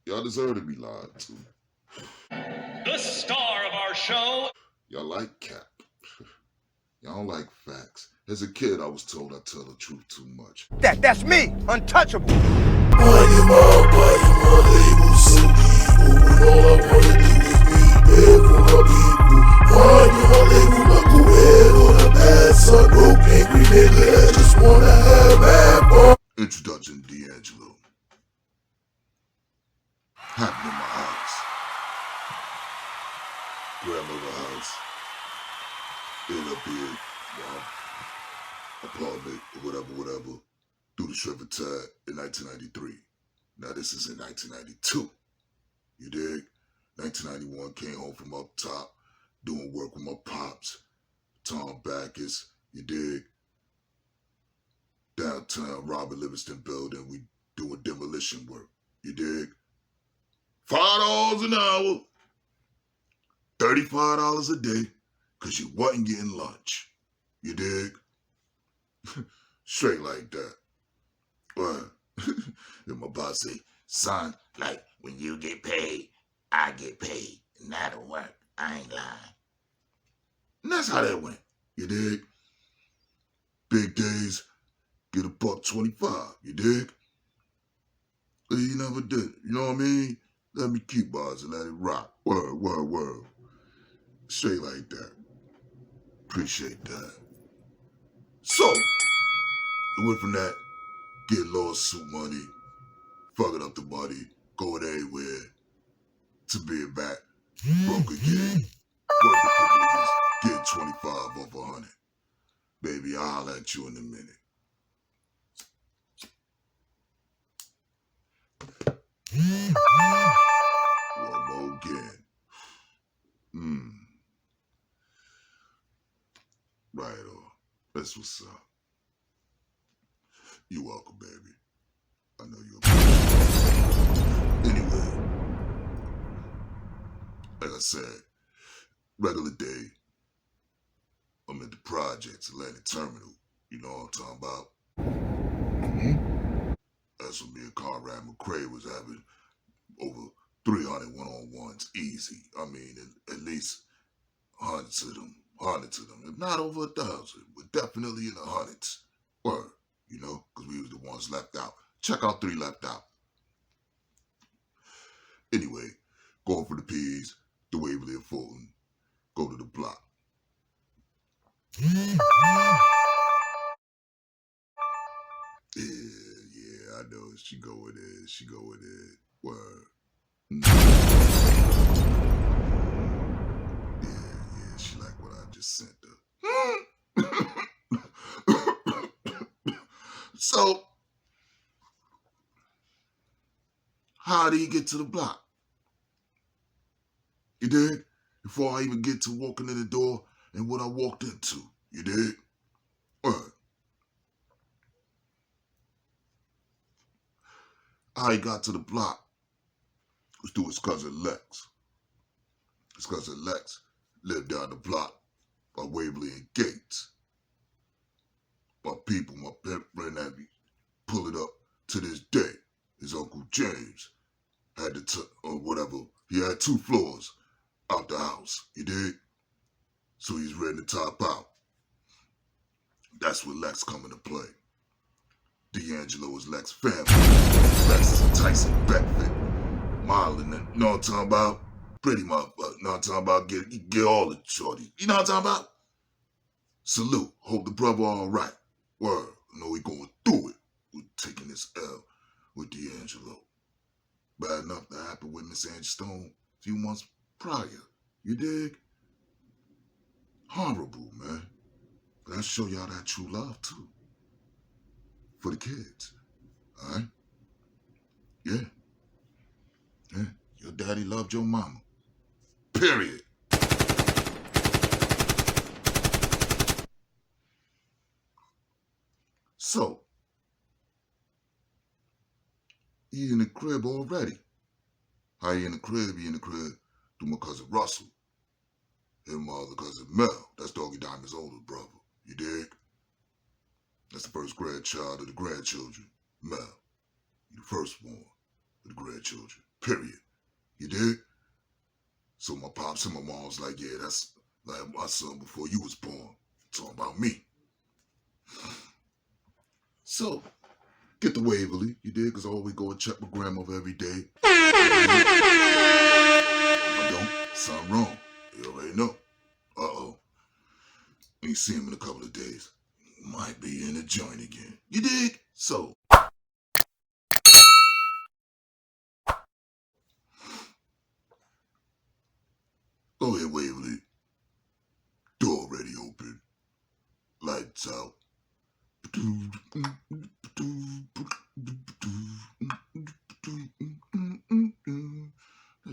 Y'all deserve to be lied to. The star of our show. Y'all like cap. Y'all don't like facts. As a kid, I was told I tell the truth too much. That's me, untouchable. Introduction to D'Angelo. Happened in my house. Grandmother's house. Ended up here, apartment, or whatever, through the Shriver Tag in 1993. Now this is in 1992. You dig? 1991, came home from up top, doing work with my pops, Tom Backus, you dig? Downtown Robert Livingston building, we doing demolition work, you dig? $5 an hour, $35 a day, because you wasn't getting lunch, you dig? Straight like that. Well, then my boss say, son, like when you get paid, I get paid, and that'll work. I ain't lying. And that's how that went, you dig? Big days, get $1.25, you dig? But he never did, you know what I mean? Let me keep bars and let it rock. Word. Straight like that. Appreciate that. So, it went from that, get lawsuit money, fucking up the money, going everywhere, to being back, broke again, working for niggas, getting 25 off 100. Baby, I'll holler at you in a minute. One more again. Right on. That's what's up. You're welcome, baby. I know you're Anyway, like I said, regular day, I'm at the projects, Atlantic Terminal. You know what I'm talking about? That's when me and Conrad McCray was having over 300 one-on-ones easy. I mean, at least hundreds of them. If not over 1,000, but definitely in the hundreds. Word, you know, because we was the ones left out. Check out 3 left out. Anyway, going for the P's, the Waverly and Fulton, go to the block. Yeah, I know. She go with it. Word. Yeah, she like what I just sent her. So, how did he get to the block? You dig? Before I even get to walking in the door and what I walked into. You dig? How he got to the block was through his cousin Lex. His cousin Lex lived down the block by Waverly and Gates. My people, my friend had me pull it up to this day. His Uncle James had whatever. He had 2 floors out the house, you dig? So he's ready to top out. That's where Lex come into play. D'Angelo is Lex's family. Lex is a Tyson Beckford. Marlon, you know what I'm talking about? Pretty motherfucker, you know what I'm talking about? Get all the shorties. You know what I'm talking about? Salute. Hope the brother all right. Word. I know he going through it with taking this L with D'Angelo. Bad enough to happen with Miss Angie Stone a few months prior. You dig? Horrible, man. But I show y'all that true love, too. For the kids. All right? Yeah. Your daddy loved your mama. Period. So, he in the crib already. How he in the crib? He in the crib through my cousin Russell. And my other cousin Mel. That's Doggy Diamond's older brother. You dig? That's the first grandchild of the grandchildren. Mel. You the firstborn of the grandchildren. Period. You dig? So my pops and my mom's like, yeah, that's like my son before you was born. Talking about me. So, get the Waverly, you dig? Because I always go and check my grandmother every day. If I don't, something wrong. You already know. Uh-oh. Ain't see him in a couple of days. Might be in the joint again. You dig? So, go ahead, Waverly. Door already open. Lights out. Hey,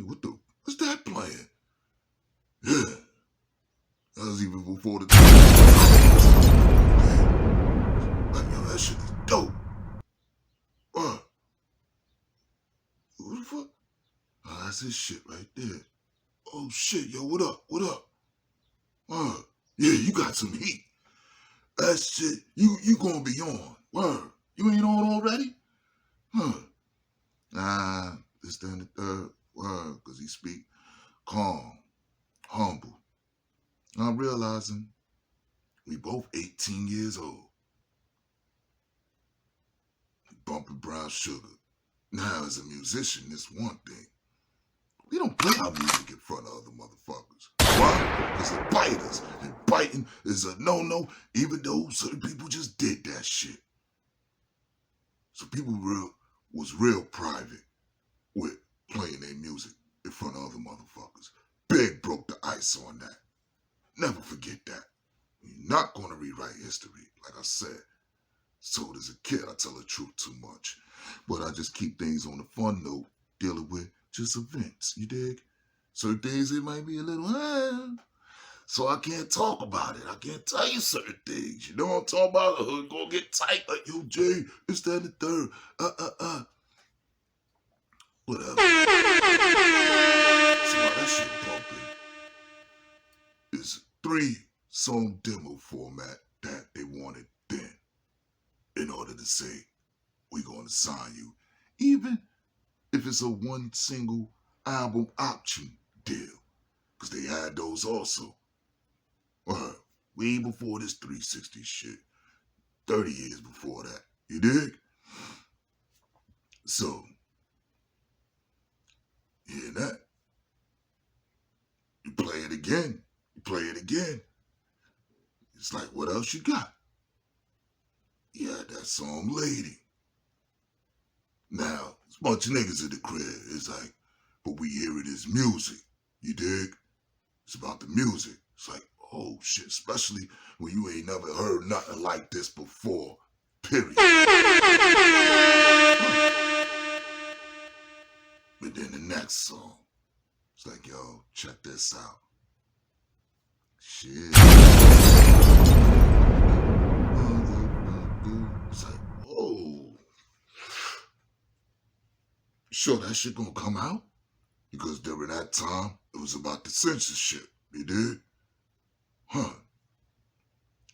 what's that playing? Yeah. That was even before the time. Like, yo, that shit is dope. What the fuck? Oh, that's his shit right there. Oh shit, yo, what up? What up? Yeah, you got some heat. That shit, you gonna be on. Word. You ain't on already? Nah, this then the third word, cause he speak calm, humble. I'm realizing we both 18 years old. Bumping brown sugar. Now, as a musician, it's one thing. We don't play our music in front of other motherfuckers. Why? Because they're biters, and biting is a no-no, even though certain people just did that shit. So people was real private with playing their music in front of other motherfuckers. Big broke the ice on that. Never forget that. You're not going to rewrite history, like I said. So as a kid, I tell the truth too much. But I just keep things on the fun note, dealing with just events, you dig? Certain things, it might be a little, so I can't talk about it. I can't tell you certain things. You know what I'm talking about? The hood gonna get tight like, yo, Jay, it's that and the third. Whatever. So while that shit bumping, it's 3-song demo format that they wanted then in order to say, we're gonna sign you. Even if it's a one single album option deal. Because they had those also. Way before this 360 shit. 30 years before that. You dig? So, hear that? You play it again. You play it again. It's like, what else you got? You had that song, Lady. Now, it's a bunch of niggas in the crib. It's like, but we hear it as music. You dig? It's about the music. It's like, oh shit, especially when you ain't never heard nothing like this before. Period. But then the next song, it's like, yo, check this out. Shit. It's like, oh. Sure that shit gonna come out? Because during that time, it was about the censorship. You did?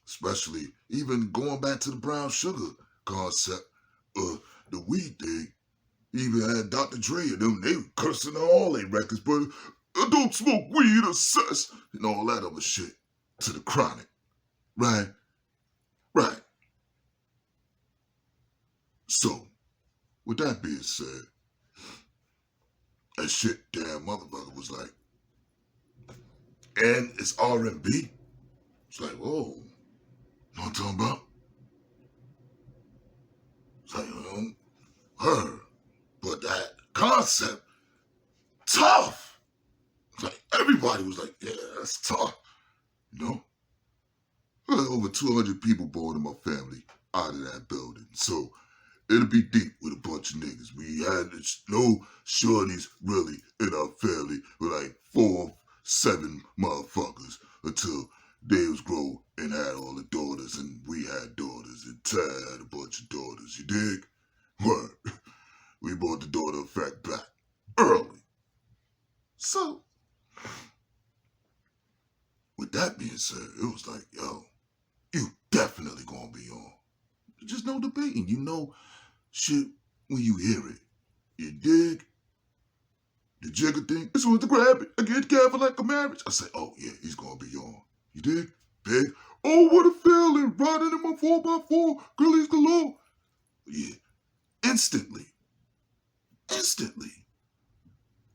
Especially even going back to the brown sugar concept, the weed thing. Even had Dr. Dre and them, they were cursing on all their records, but I don't smoke weed or sex and all that other shit to the chronic. Right? Right. So, with that being said, that shit damn motherfucker was like, and it's R&B. It's like, whoa, know what I'm talking about? It's like, her. But that concept, tough. It's like, everybody was like, yeah, that's tough. You know? Over 200 people born in my family out of that building. So, it'll be deep with a bunch of niggas. We had no shorties really in our family. We're like 4, 7 motherfuckers until they was grown and had all the daughters and we had daughters and Tad had a bunch of daughters. You dig? Word. We brought the daughter effect back early. So, with that being said, it was like, yo, you definitely gonna be on. Just no debating. You know shit when you hear it. You dig? the jigger thing. This was the grab it. I get careful like a marriage. I say, oh yeah, he's gonna be on. You dig? Big. Oh, what a feeling. Riding in my 4x4. Girlies galore. Yeah. Instantly.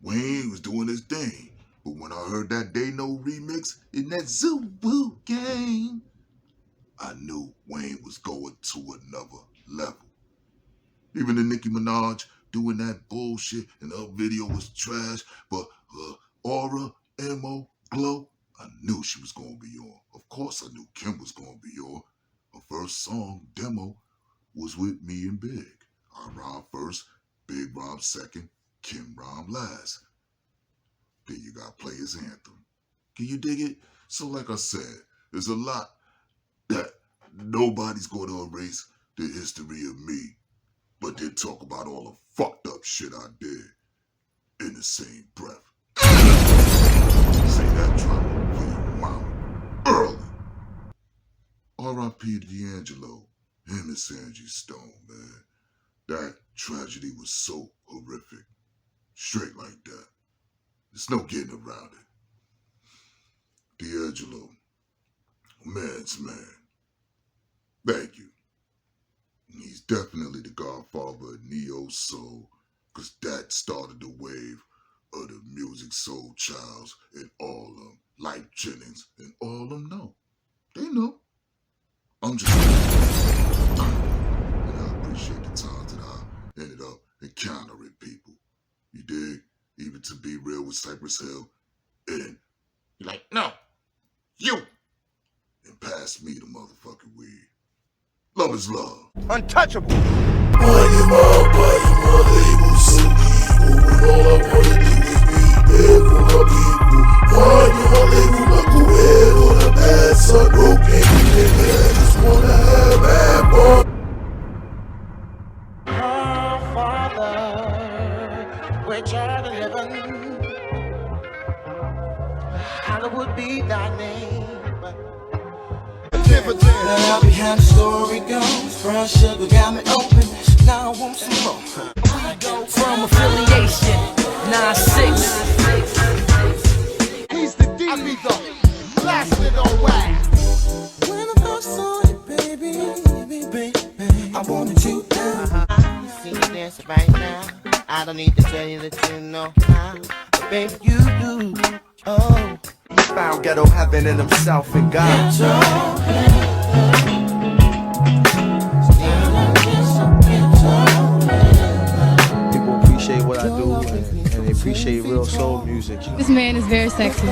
Wayne was doing his thing. But when I heard that They Know remix in that Zoo-Woo game, I knew Wayne was going to another level. Even the Nicki Minaj doing that bullshit and her video was trash, but her aura, ammo, glow, I knew she was going to be on. Of course I knew Kim was going to be on. Her first song, Demo, was with me and Big. I rhymed first, Big rhymed second, Kim rhymed last. Then you got Players Anthem. Can you dig it? So like I said, there's a lot that nobody's going to erase the history of me, but then talk about all the fucked up shit I did in the same breath. Say that drama for your mama early. R.I.P. to D'Angelo, him and Angie Stone, man. That tragedy was so horrific. Straight like that. There's no getting around it. D'Angelo, man's man. Thank you. He's definitely the godfather of neo-soul, because that started the wave of the music soul childs and all of them, Life Jennings, and all of them know. They know. I'm just and I appreciate the times that I ended up encountering people. You dig? Even to be real with Cypress Hill, and you're like, no, you, and pass me the motherfucking weed. Love is love. Untouchable. Why you label so evil when all I wanna do is be there for my people? Why you label like a head on a bad son? Broken, I just wanna have that fun. Our Father, which art in heaven, hallowed be thy name. Now behind the story goes, brown sugar got me open. Now I want some more. We go from affiliation 9-6. He's the D-Leader. Blasted on wax. When I first saw you, baby, I wanted you down. I see you dancing right now. I don't need to tell you that you know how, but baby you do. Oh, He found ghetto heaven in himself and God. People appreciate what I do and they appreciate real soul music. This man is very sexy.